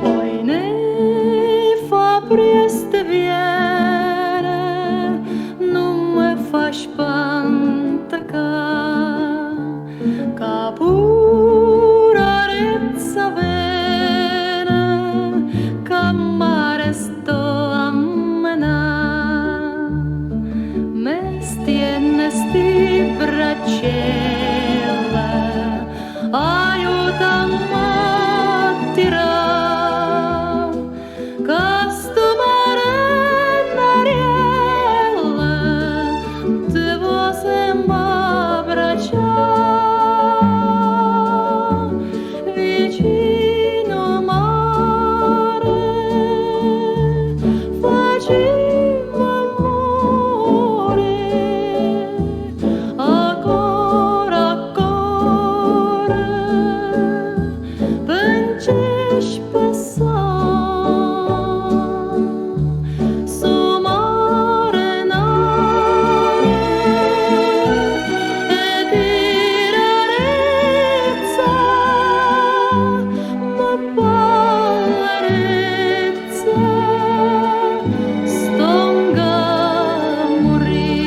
Poi ne fa prieste viene, non me fa spantacà, ca pura rezza vene, ca mare sto a menà, me stienne sti braccelle, aiutammi a tirare, ca sto mare n'arielle, devo sempre abbracciare, vicino mare, facciamo amore, ancora, ancora, pencești passar, su mare n'are, e tirarezza, ma parezza, stonga morire.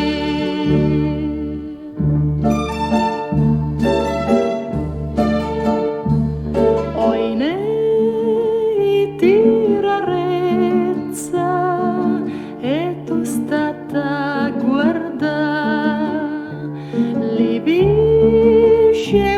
Oi nei tirarezza e tu stata a guardare, li bisce